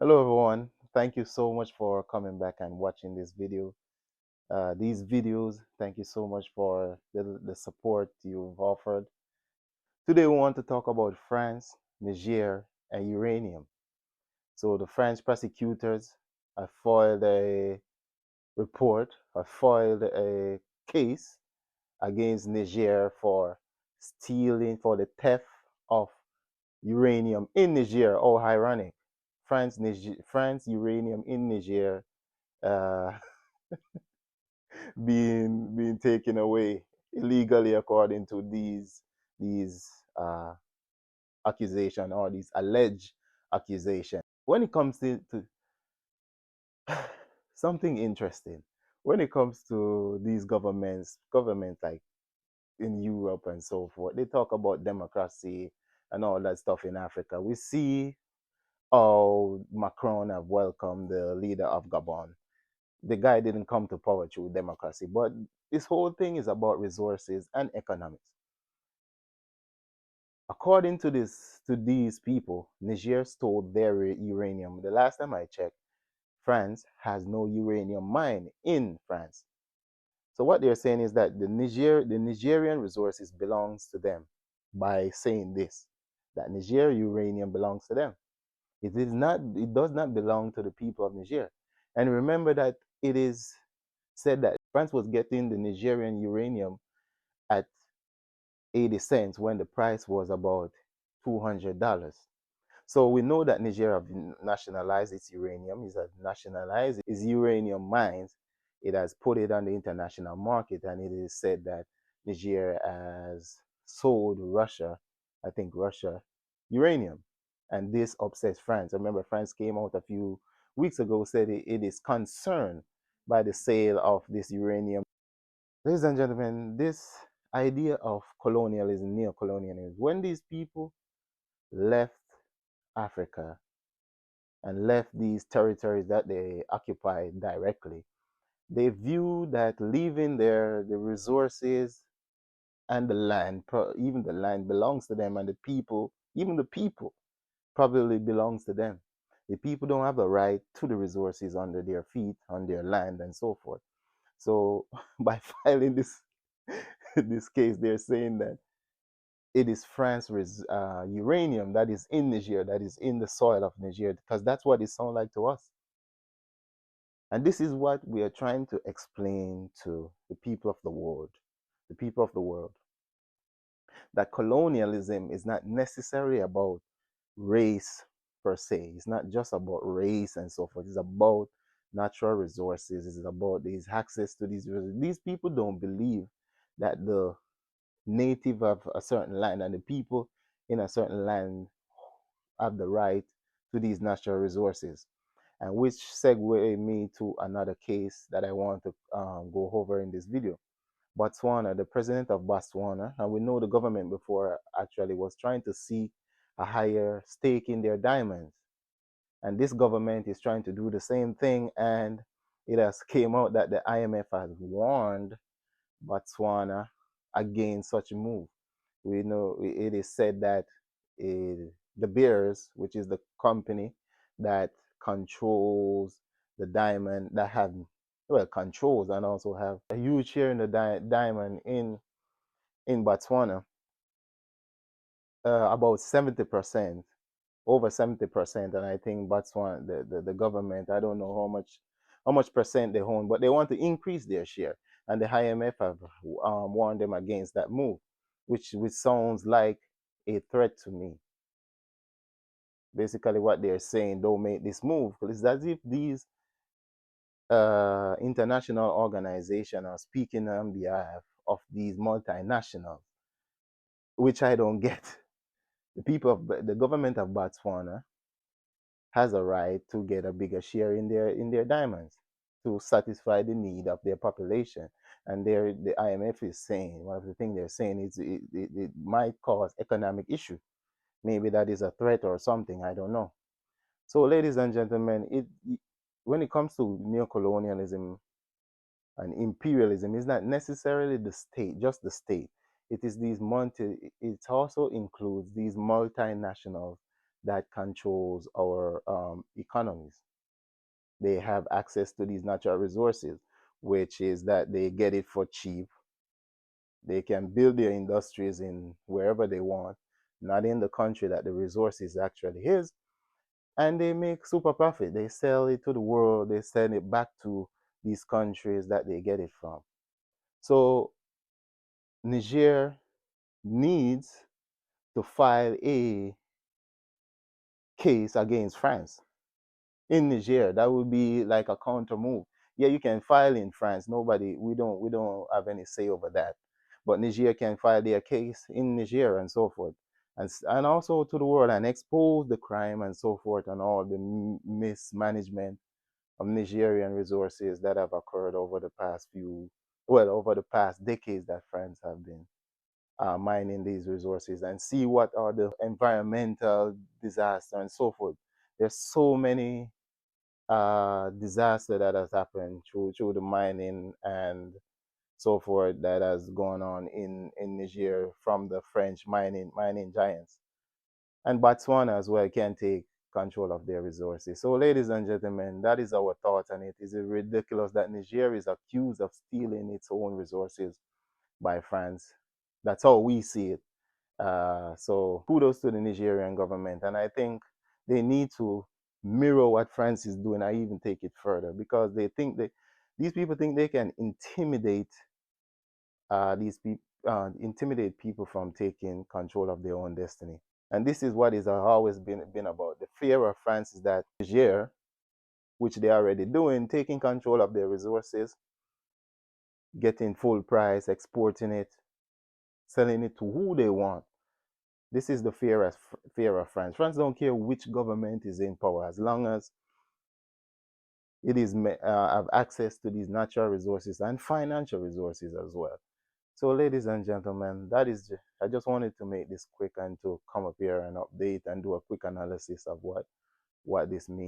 Hello everyone. Thank you so much for coming back and watching this video. These videos, thank you so much for the support you've offered. Today we want to talk about France, Niger, and uranium. So the French prosecutors have filed a report, have filed a case against Niger for stealing, for the theft of uranium in Niger. Oh, ironic. France uranium in Niger uh, being taken away illegally according to these accusation or these alleged accusation. When it comes to something interesting, when it comes to these governments like in Europe and so forth, they talk about democracy and all that stuff in Africa. We see how Macron have welcomed the leader of Gabon. The guy didn't come to power through democracy, but this whole thing is about resources and economics. According to these people, Niger stole their uranium. The last time I checked, France has no uranium mine in France. So what they're saying is that the Nigerian resources belongs to them by saying this, that Niger uranium belongs to them. It does not belong to the people of Niger. And remember that it is said that France was getting the Nigerian uranium at 80 cents when the price was about $200. So we know that Niger have nationalized its uranium. It has nationalized its uranium mines. It has put it on the international market, and it is said that Niger has sold Russia, I think Russia, uranium. And this upsets France. I remember France came out a few weeks ago, said it is concerned by the sale of this uranium. Ladies and gentlemen, this idea of colonialism, neo-colonialism, when these people left Africa and left these territories that they occupied directly, they view that leaving there, the resources and the land, even the land belongs to them, and the people, even the people, probably belongs to them. The people don't have a right to the resources under their feet, on their land, and so forth. So by filing this case, they're saying that it is France's uranium that is in Niger, that is in the soil of Niger, because that's what it sounds like to us. And this is what we are trying to explain to the people of the world, the people of the world, that colonialism is not necessarily about race per se. It's not just about race and so forth. It's about natural resources. It's about these access to these resources. These people don't believe that the native of a certain land and the people in a certain land have the right to these natural resources. And which segue me to another case that I want to go over in this video. Botswana, the president of Botswana, and we know the government before actually was trying to seek a higher stake in their diamonds. And this government is trying to do the same thing, and it has came out that the IMF has warned Botswana against such a move. We know it is said that the Bears, which is the company that controls the diamond, that have well controls and also have a huge share in the diamond in Botswana, about 70%, over 70%, and I think Botswana, the government, I don't know how much percent they own, but they want to increase their share, and the IMF have warned them against that move, which sounds like a threat to me. Basically, what they're saying, don't make this move, because it's as if these international organizations are speaking on behalf of these multinationals, which I don't get. The government of Botswana has a right to get a bigger share in their diamonds to satisfy the need of their population. And the IMF is saying, one of the things they're saying is it might cause economic issue. Maybe that is a threat or something, I don't know. So, ladies and gentlemen, when it comes to neocolonialism and imperialism, it's not necessarily the state, just the state. It also includes these multinationals that controls our economies. They have access to these natural resources, which is that they get it for cheap. They can build their industries in wherever they want, not in the country that the resources actually is, and they make super profit. They sell it to the world, they send it back to these countries that they get it from. So Niger needs to file a case against France in Niger. That would be like a counter move. Yeah, you can file in France. Nobody, we don't have any say over that. But Niger can file their case in Niger and so forth, and also to the world and expose the crime and so forth and all the mismanagement of Nigerian resources that have occurred over the past over the past decades that France have been mining these resources, and see what are the environmental disaster and so forth. There's so many disaster that has happened through the mining and so forth that has gone on in Niger from the French mining giants. And Botswana as well can take control of their resources. So, ladies and gentlemen, that is our thought on it. Is it ridiculous that Niger is accused of stealing its own resources by France? That's how we see it. So kudos to the Nigerian government, and I think they need to mirror what France is doing. I even take it further because these people think they can intimidate people from taking control of their own destiny. And this is what is always been about. The fear of France is that Niger, which they are already doing, taking control of their resources, getting full price, exporting it, selling it to who they want. This is the fear of France. France don't care which government is in power as long as it is have access to these natural resources and financial resources as well. So, ladies and gentlemen, I just wanted to make this quick and to come up here and update and do a quick analysis of what this means.